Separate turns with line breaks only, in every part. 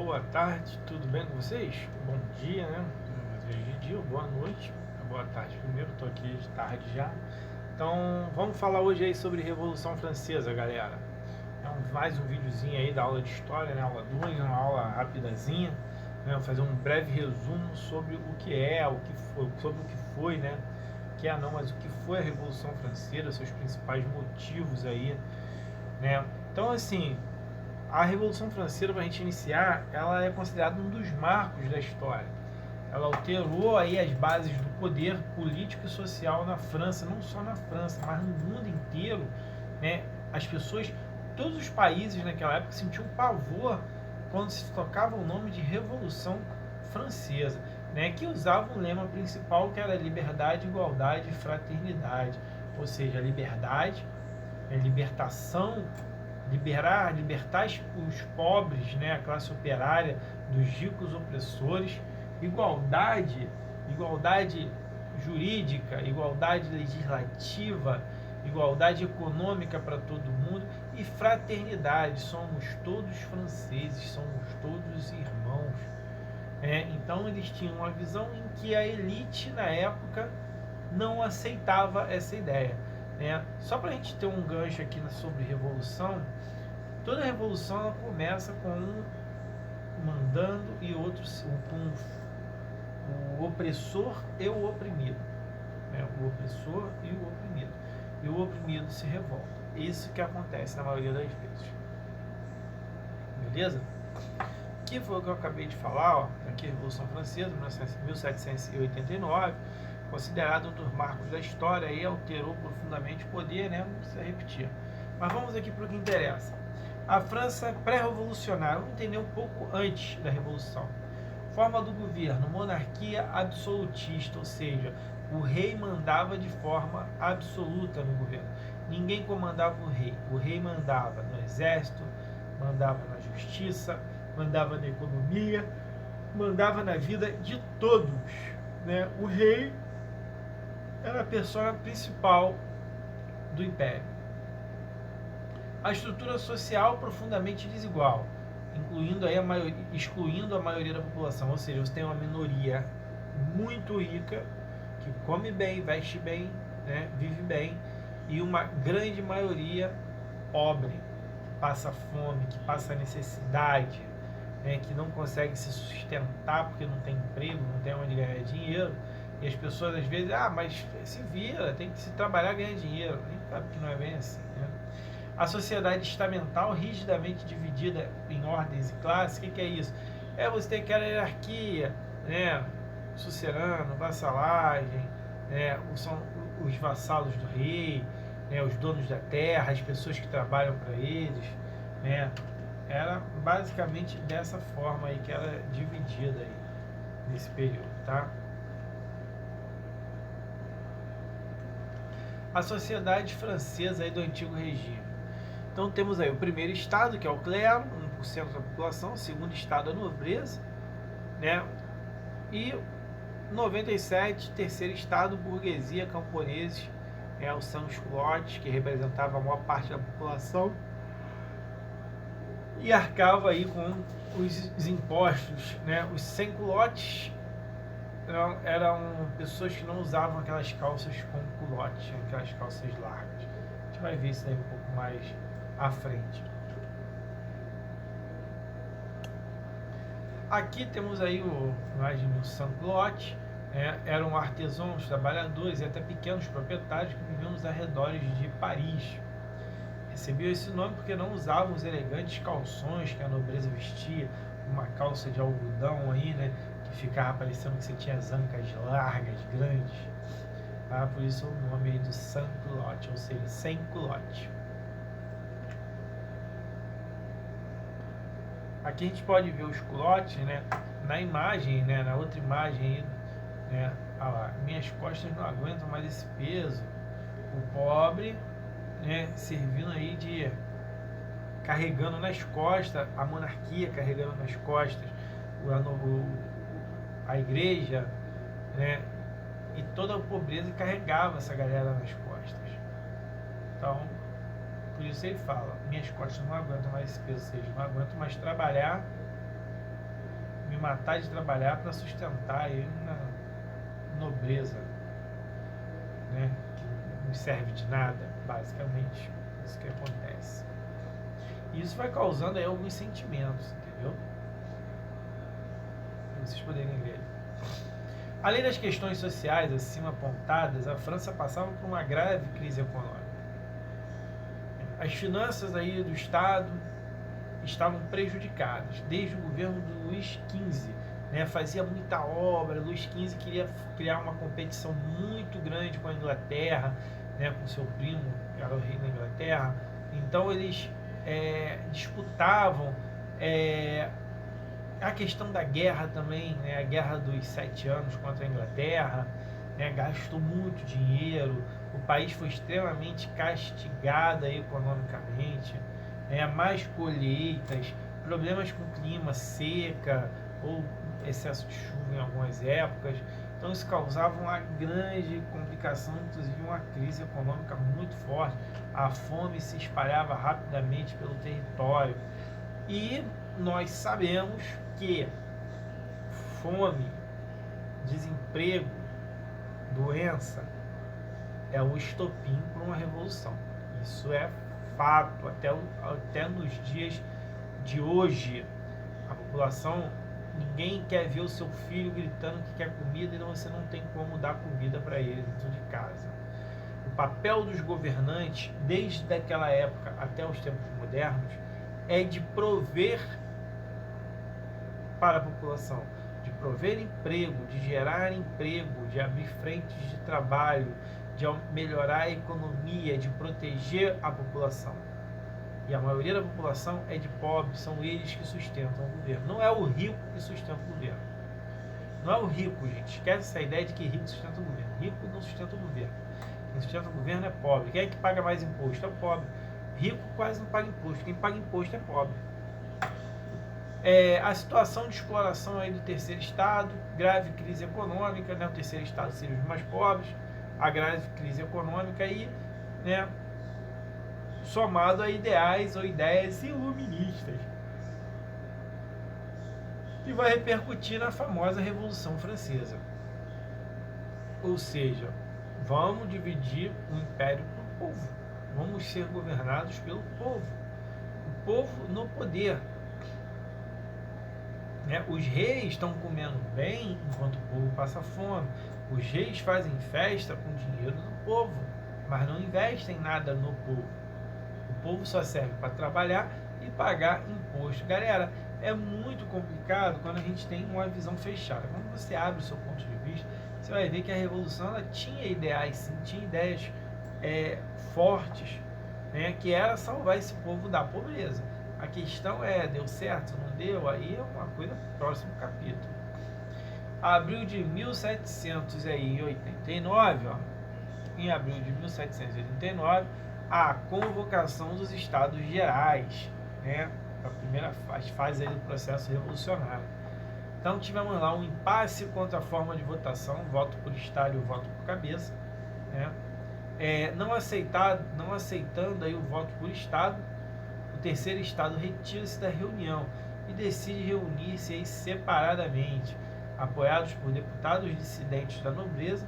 boa tarde, tudo bem com vocês? Bom dia, né? Dia, boa noite, boa tarde primeiro, tô aqui de tarde já. Então, vamos falar hoje aí sobre Revolução Francesa, galera. Mais um videozinho aí da aula de história, né? Aula 2, uma aula rapidazinha, né? Vou fazer um breve resumo sobre o que é, o que foi, sobre o que foi, né? Que é não, mas o que foi a Revolução Francesa, seus principais motivos aí, né? Então, assim, a Revolução Francesa, para a gente iniciar, ela é considerada um dos marcos da história. Ela alterou aí as bases do poder político e social na França, não só na França, mas no mundo inteiro, né? As pessoas, todos os países naquela época sentiam pavor quando se tocava o nome de Revolução Francesa, né? Que usava o lema principal, que era liberdade, igualdade e fraternidade, ou seja, liberdade, libertação, libertar os pobres, né, a classe operária dos ricos opressores, igualdade jurídica, igualdade legislativa, igualdade econômica para todo mundo e fraternidade, somos todos franceses, somos todos irmãos. Então eles tinham uma visão em que a elite na época não aceitava essa ideia. Só para a gente ter um gancho aqui sobre revolução, toda revolução ela começa com um mandando e outros, com o opressor e o oprimido. O opressor e o oprimido. E o oprimido se revolta. Isso que acontece na maioria das vezes. Beleza? Que foi o que eu acabei de falar, ó, aqui Revolução Francesa, 1789, considerado um dos marcos da história, e alterou profundamente o poder, né? Não precisa repetir. Mas vamos aqui para o que interessa. A França pré-revolucionária, vamos entender um pouco antes da Revolução. Forma do governo, monarquia absolutista, ou seja, o rei mandava de forma absoluta no governo. Ninguém comandava o rei mandava no exército, mandava na justiça, mandava na economia, mandava na vida de todos, né? O rei era a persona principal do império. A estrutura social profundamente desigual, excluindo a maioria da população, ou seja, você tem uma minoria muito rica, que come bem, veste bem, né? Vive bem, e uma grande maioria pobre, que passa fome, que passa necessidade, que não consegue se sustentar porque não tem emprego, não tem onde ganhar dinheiro. E as pessoas às vezes, mas se vira, tem que se trabalhar e ganhar dinheiro. A gente sabe que não é bem assim, né? A sociedade estamental rigidamente dividida em ordens e classes. O que é isso? Você tem aquela hierarquia, né? Sucerano, vassalagem, né? São os vassalos do rei, né? Os donos da terra, as pessoas que trabalham para eles, né? Era basicamente dessa forma aí que era dividida aí nesse período, tá? A sociedade francesa aí do antigo regime. Então temos aí o primeiro estado, que é o clero, 1% da população, o segundo estado a nobreza, né? E 97, terceiro estado, burguesia, camponeses, os sans-culottes, que representava a maior parte da população, e arcava aí com os impostos, né? Os sans-culottes eram pessoas que não usavam aquelas calças com culote, aquelas calças largas. A gente vai ver isso aí um pouco mais à frente. Aqui temos aí o imagem do sans-culotte, eram artesãos, trabalhadores e até pequenos proprietários que viviam nos arredores de Paris. Recebeu esse nome porque não usavam os elegantes calções que a nobreza vestia, uma calça de algodão aí, né, que ficava parecendo que você tinha as ancas largas, grandes, tá? Por isso o nome aí do sans-culotte, ou seja, sem culote. Aqui a gente pode ver os culotes, né, na imagem, né, na outra imagem aí, né, olha lá, minhas costas não aguentam mais esse peso. O pobre, né, servindo aí de carregando nas costas, a monarquia carregando nas costas a igreja, né, e toda a pobreza carregava essa galera nas costas. Então, por isso ele fala, minhas costas não aguentam mais esse peso, ou seja, não aguento mais trabalhar me matar de trabalhar para sustentar aí uma nobreza, né? Que não serve de nada, basicamente. Isso que acontece. E isso vai causando aí alguns sentimentos, entendeu? Para vocês poderem ver. Além das questões sociais acima apontadas, a França passava por uma grave crise econômica. As finanças aí do Estado estavam prejudicadas desde o governo do Luís XV, né? Fazia muita obra. Luís XV queria criar uma competição muito grande com a Inglaterra, né? Com seu primo, que era o rei da Inglaterra. Então eles disputavam a questão da guerra também, né? A guerra dos 7 anos contra a Inglaterra, né? Gastou muito dinheiro, o país foi extremamente castigado economicamente, né? Mais colheitas, problemas com o clima, seca ou excesso de chuva em algumas épocas. Então isso causava uma grande complicação, inclusive uma crise econômica muito forte. A fome se espalhava rapidamente pelo território. E nós sabemos que fome, desemprego, doença é o estopim para uma revolução. Isso é fato. Até nos dias de hoje, a população, ninguém quer ver o seu filho gritando que quer comida e você não tem como dar comida para ele dentro de casa. O papel dos governantes, desde aquela época até os tempos modernos, é de prover para a população, de prover emprego, de gerar emprego, de abrir frentes de trabalho, de melhorar a economia, de proteger a população. E a maioria da população é de pobres, são eles que sustentam o governo. Não é o rico que sustenta o governo. Não é o rico, gente. Esquece essa ideia de que rico sustenta o governo. Rico não sustenta o governo. Quem sustenta o governo é pobre. Quem é que paga mais imposto? É o pobre. Rico quase não paga imposto. Quem paga imposto é pobre. A situação de exploração aí do terceiro estado, grave crise econômica, né? O terceiro estado seria os mais pobres, a grave crise econômica aí, né? Somado a ideais ou ideias iluministas, que vai repercutir na famosa Revolução Francesa. Ou seja, vamos dividir o império pelo povo, vamos ser governados pelo povo, o povo no poder. Os reis estão comendo bem enquanto o povo passa fome. Os reis fazem festa com o dinheiro do povo, mas não investem nada no povo. O povo só serve para trabalhar e pagar imposto. Galera, é muito complicado quando a gente tem uma visão fechada. Quando você abre o seu ponto de vista, você vai ver que a Revolução ela tinha ideais, sim, tinha ideias fortes, né, que era salvar esse povo da pobreza. A questão deu certo, não deu? Aí é uma coisa para o próximo capítulo. Abril de 1789, em abril de 1789, a convocação dos Estados Gerais, né, a primeira fase aí do processo revolucionário. Então tivemos lá um impasse quanto à forma de votação, voto por estado e o voto por cabeça, né? Não aceitando aí o voto por estado, o terceiro estado retira-se da reunião e decide reunir-se aí separadamente. Apoiados por deputados dissidentes da nobreza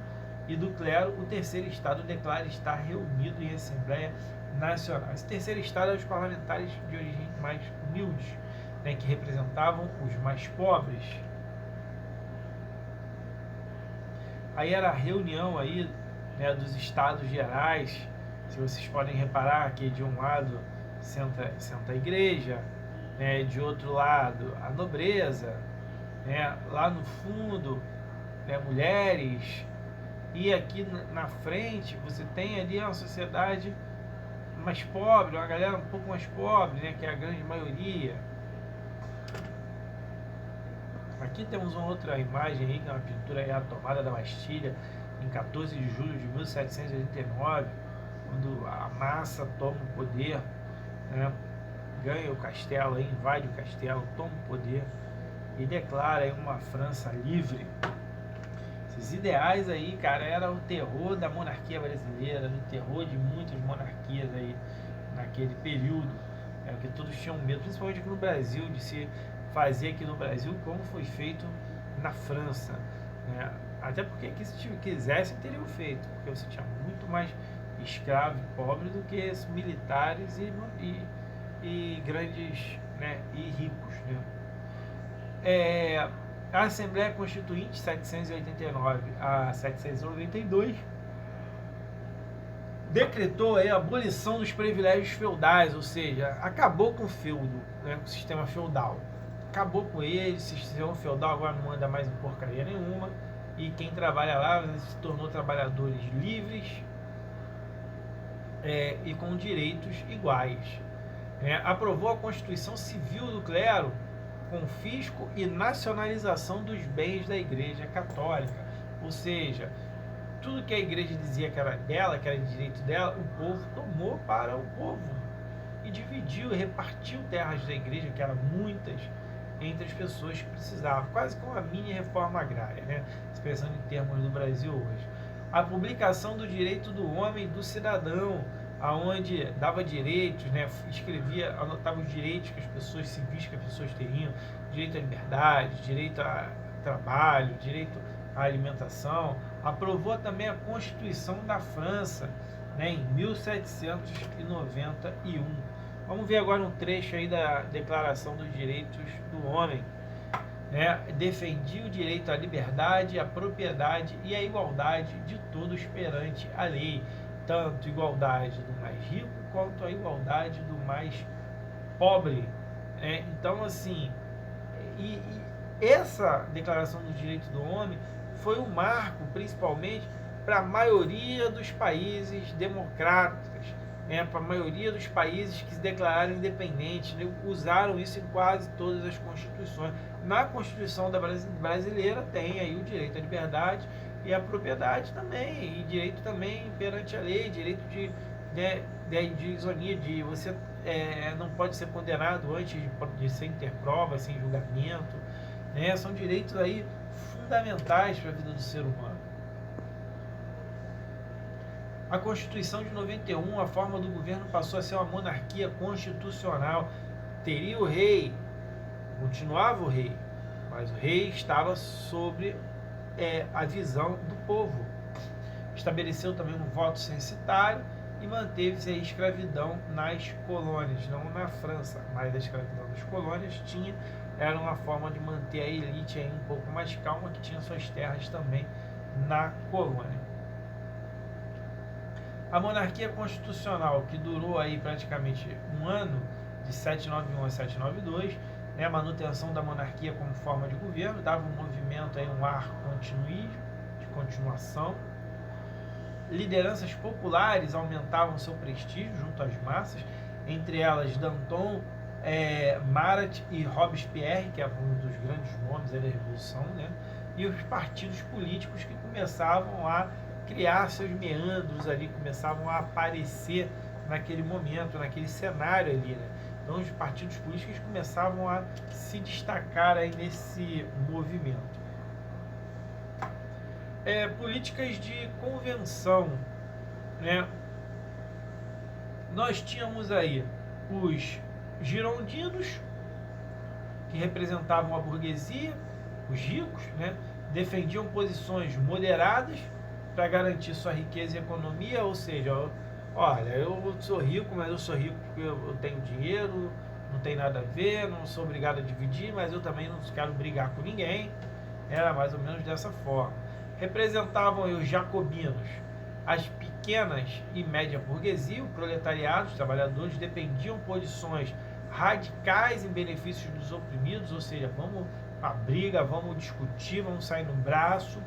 e do clero, o terceiro estado declara estar reunido em Assembleia Nacional. Esse terceiro estado é os parlamentares de origem mais humildes, né, que representavam os mais pobres. Aí era a reunião aí, né, dos estados gerais. Se vocês podem reparar que de um lado senta a igreja, né, de outro lado a nobreza, né, lá no fundo, né, mulheres, e aqui na frente você tem ali uma sociedade mais pobre, uma galera um pouco mais pobre, né, que é a grande maioria. Aqui temos uma outra imagem aí, que é uma pintura aí, a tomada da Bastilha, em 14 de julho de 1789, quando a massa toma o poder, né, ganha o castelo, invade o castelo, toma o poder e declara aí uma França livre. Esses ideais aí, cara, era o terror da monarquia brasileira, o terror de muitas monarquias aí naquele período, que todos tinham medo, principalmente aqui no Brasil, de se fazer aqui no Brasil como foi feito na França, né? Até porque aqui, se quisessem, teriam feito, porque você tinha muito mais escravo e pobre do que militares e grandes, né, e ricos, né? A Assembleia Constituinte 789 a 792 decretou a abolição dos privilégios feudais, ou seja, acabou com o feudo, né, com o sistema feudal. Acabou com ele, o sistema feudal agora não manda mais em porcaria nenhuma, e quem trabalha lá se tornou trabalhadores livres e com direitos iguais. Aprovou a Constituição Civil do Clero, confisco e nacionalização dos bens da Igreja Católica, ou seja, tudo que a igreja dizia que era dela, que era de direito dela, o povo tomou para o povo e dividiu e repartiu terras da igreja, que eram muitas, entre as pessoas que precisavam, quase como uma mini reforma agrária, né? Pensando em termos do Brasil hoje. A publicação do direito do homem e do cidadão, aonde dava direitos, né? Escrevia, anotava os direitos que as pessoas civis que as pessoas teriam, direito à liberdade, direito a trabalho, direito à alimentação. Aprovou também a Constituição da França, né, em 1791. Vamos ver agora um trecho aí da Declaração dos Direitos do Homem. Defendia o direito à liberdade, à propriedade e à igualdade de todos perante a lei, tanto igualdade do mais rico quanto a igualdade do mais pobre. Então, assim, essa Declaração dos Direitos do Homem foi um marco, principalmente, para a maioria dos países democráticos, para a maioria dos países que se declararam independentes, né? Usaram isso em quase todas as constituições. Na Constituição brasileira tem aí o direito à liberdade e à propriedade também, e direito também perante a lei, direito de isonia, de você não pode ser condenado antes sem ter provas, sem julgamento, né? São direitos aí fundamentais para a vida do ser humano. A Constituição de 91, a forma do governo passou a ser uma monarquia constitucional. Teria o rei, continuava o rei, mas o rei estava sobre a visão do povo. Estabeleceu também um voto censitário e manteve-se a escravidão nas colônias, não na França, mas a escravidão nas colônias era uma forma de manter a elite aí um pouco mais calma, que tinha suas terras também na colônia. A monarquia constitucional, que durou aí praticamente um ano, de 791 a 792, a manutenção da monarquia como forma de governo, dava um movimento, aí, um ar de continuação. Lideranças populares aumentavam seu prestígio junto às massas, entre elas Danton, Marat e Robespierre, que é um dos grandes nomes da Revolução, né? E os partidos políticos que começavam a criar seus meandros ali, começavam a aparecer naquele momento, naquele cenário ali, né? Então os partidos políticos começavam a se destacar aí nesse movimento. Políticas de convenção, né? Nós tínhamos aí os girondinos, que representavam a burguesia, os ricos, né? Defendiam posições moderadas para garantir sua riqueza e economia, ou seja, olha, eu sou rico, mas eu sou rico porque eu tenho dinheiro, não tem nada a ver, não sou obrigado a dividir, mas eu também não quero brigar com ninguém. Era mais ou menos dessa forma. Representavam os jacobinos, as pequenas e média burguesia, o proletariado, os trabalhadores dependiam posições radicais em benefício dos oprimidos, ou seja, vamos a briga, vamos discutir, vamos sair no braço,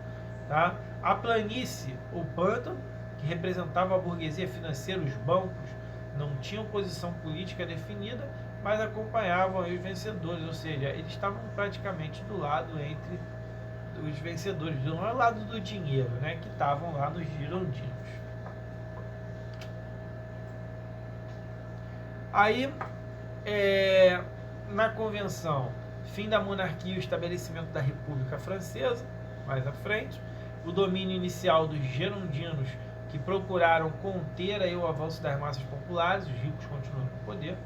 tá? A planície, ou pântano, que representava a burguesia financeira, os bancos, não tinham posição política definida, mas acompanhavam os vencedores, ou seja, eles estavam praticamente do lado entre os vencedores, do lado do dinheiro, né, que estavam lá nos girondinos. Aí, na convenção, fim da monarquia e o estabelecimento da República Francesa, mais à frente, o domínio inicial dos girondinos, que procuraram conter aí o avanço das massas populares, os ricos continuando no poder.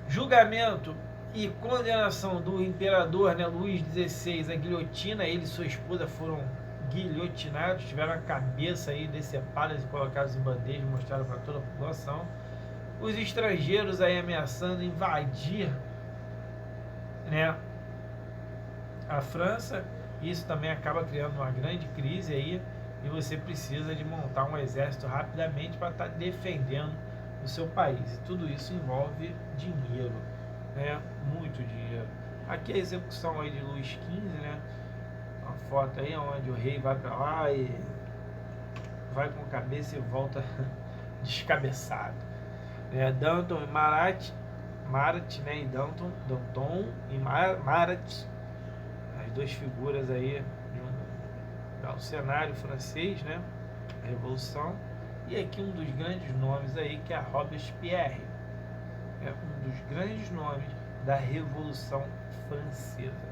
Julgamento e condenação do imperador, né, Luís XVI, à guilhotina. Ele e sua esposa foram guilhotinados, tiveram a cabeça aí decepadas e colocados em bandeja, mostraram para toda a população. Os estrangeiros aí ameaçando invadir, né, a França. Isso também acaba criando uma grande crise aí, e você precisa de montar um exército rapidamente para estar defendendo o seu país. E tudo isso envolve dinheiro, né? Muito dinheiro. Aqui a execução aí de Luís XV, né? Uma foto aí onde o rei vai para lá e vai com a cabeça e volta descabeçado. Danton e Marat, né? E Danton e Marat, as duas figuras aí do cenário francês, né? A Revolução. E aqui um dos grandes nomes aí, que é Robespierre, é um dos grandes nomes da Revolução Francesa.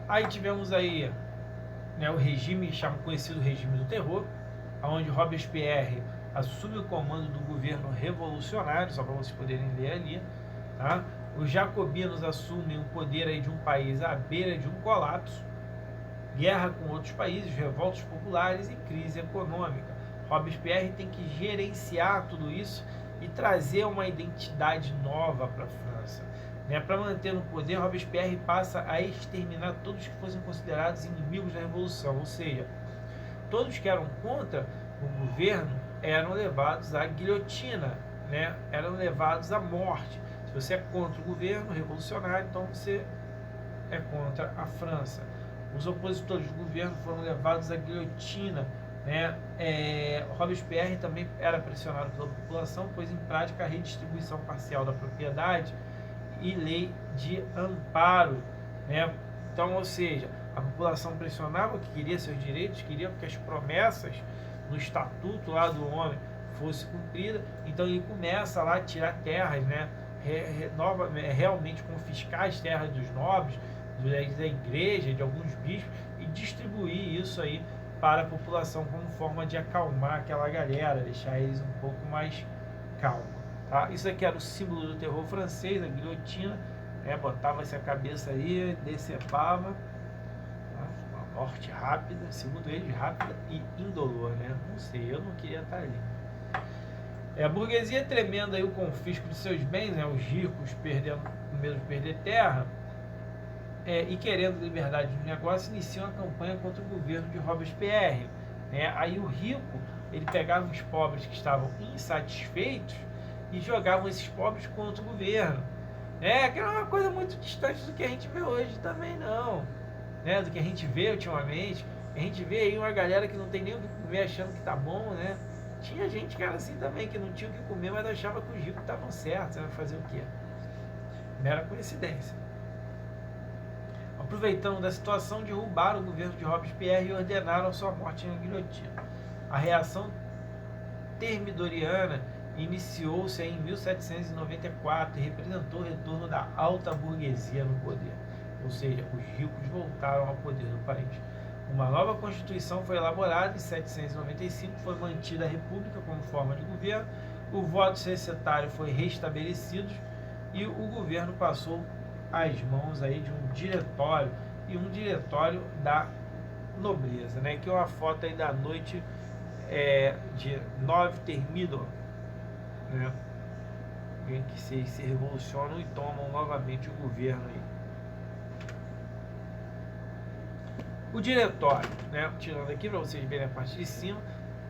Aí tivemos aí, né, o regime conhecido regime do terror, onde Robespierre assume o comando do governo revolucionário, só para vocês poderem ler ali, tá? Os jacobinos assumem o poder aí de um país à beira de um colapso, guerra com outros países, revoltas populares e crise econômica. Robespierre tem que gerenciar tudo isso e trazer uma identidade nova para a França. Para manter no poder, Robespierre passa a exterminar todos que fossem considerados inimigos da Revolução, ou seja, todos que eram contra o governo eram levados à guilhotina, né? Eram levados à morte. Se você é contra o governo revolucionário, então você é contra a França. Os opositores do governo foram levados à guilhotina, né? Robespierre também era pressionado pela população, pois em prática a redistribuição parcial da propriedade e lei de amparo, né? Então, ou seja, a população pressionava, que queria seus direitos, queria que as promessas no estatuto lá do homem fosse cumprida. Então ele começa lá a tirar terras, né? Realmente confiscar as terras dos nobres, da igreja, de alguns bispos, e distribuir isso aí para a população como forma de acalmar aquela galera, deixar eles um pouco mais calmos. Tá? Isso aqui era o símbolo do terror francês, a guilhotina, né? Botava-se a cabeça aí, decepava, tá? Uma morte rápida, segundo eles, rápida e indolor, né? Não sei, eu não queria estar ali. A burguesia tremendo aí o confisco de seus bens, né? Os ricos perdendo, com medo de perder terra, e querendo liberdade de negócio, iniciam a campanha contra o governo de Robespierre, né? Aí o rico, ele pegava os pobres que estavam insatisfeitos e jogavam esses pobres contra o governo, que é uma coisa muito distante do que a gente vê hoje também, não, né? Do que a gente vê ultimamente. A gente vê aí uma galera que não tem nem o que comer achando que tá bom, né? Tinha gente que era assim também, que não tinha o que comer, mas achava que os ricos estavam certos. Vai fazer o quê? Mera coincidência. Aproveitando da situação, derrubaram o governo de Robespierre e ordenaram sua morte na guilhotina. A reação termidoriana iniciou-se em 1794 e representou o retorno da alta burguesia no poder, ou seja, os ricos voltaram ao poder do país. Uma nova Constituição foi elaborada em 1795, foi mantida a República como forma de governo, o voto censitario foi restabelecido e o governo passou às mãos aí de um diretório, e um diretório da nobreza, né? Que é uma foto aí da noite de 9 Thermidor, né? Em que se revolucionam e tomam novamente o governo aí. O diretório, né, tirando aqui para vocês verem a parte de cima,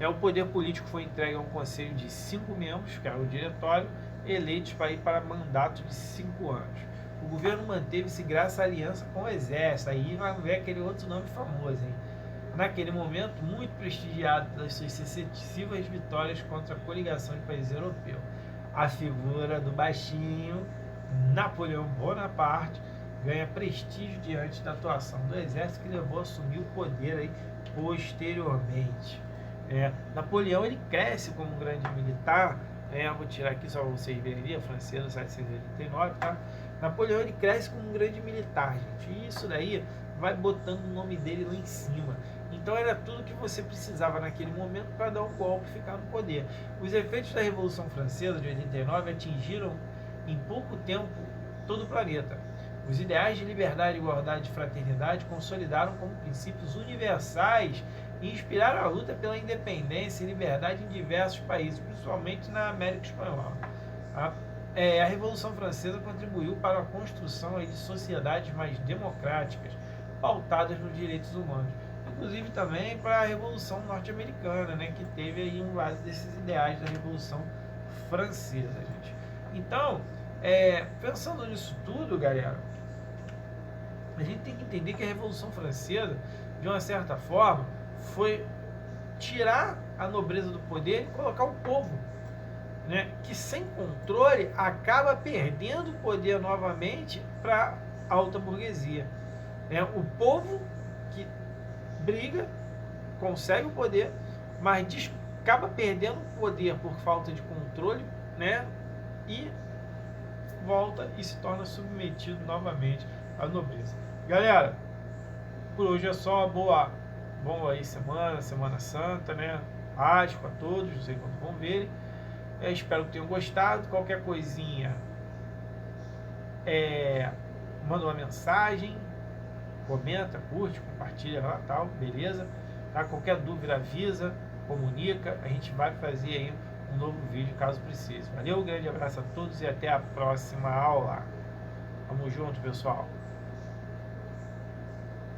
o poder político foi entregue a um conselho de 5 membros, que era o diretório, eleitos para ir para mandato de 5 anos. O governo manteve-se graças à aliança com o exército. Aí vai ver aquele outro nome famoso, hein? Naquele momento, muito prestigiado pelas suas sucessivas vitórias contra a coligação de países europeus. A figura do baixinho Napoleão Bonaparte ganha prestígio diante da atuação do exército, que levou a assumir o poder aí posteriormente. Napoleão, ele cresce como um grande militar, vou tirar aqui só para vocês verem ali, a francesa 789, tá? Napoleão, ele cresce como um grande militar, gente, e isso daí vai botando o nome dele lá em cima. Em Então era tudo que você precisava naquele momento para dar um golpe e ficar no poder. Os efeitos da Revolução Francesa de 89 atingiram em pouco tempo todo o planeta. Os ideais de liberdade, igualdade e fraternidade consolidaram como princípios universais e inspiraram a luta pela independência e liberdade em diversos países, principalmente na América Espanhola. A Revolução Francesa contribuiu para a construção de sociedades mais democráticas, pautadas nos direitos humanos. Inclusive também para a Revolução Norte-Americana, né, que teve aí um base desses ideais da Revolução Francesa, gente. Então, pensando nisso tudo, galera, a gente tem que entender que a Revolução Francesa, de uma certa forma, foi tirar a nobreza do poder e colocar o povo, né, que sem controle acaba perdendo o poder novamente para a alta burguesia. O povo que briga, consegue o poder, mas acaba perdendo o poder por falta de controle, né, e volta e se torna submetido novamente à nobreza. Galera, por hoje é só. Boa aí Semana Santa, né? Páscoa a todos, não sei quando vão ver. Espero que tenham gostado. Qualquer coisinha, manda uma mensagem, comenta, curte, compartilha lá, tal, beleza? Tá? Qualquer dúvida avisa, comunica, a gente vai fazer aí um novo vídeo caso precise. Valeu, um grande abraço a todos e até a próxima aula. Tamo junto, pessoal.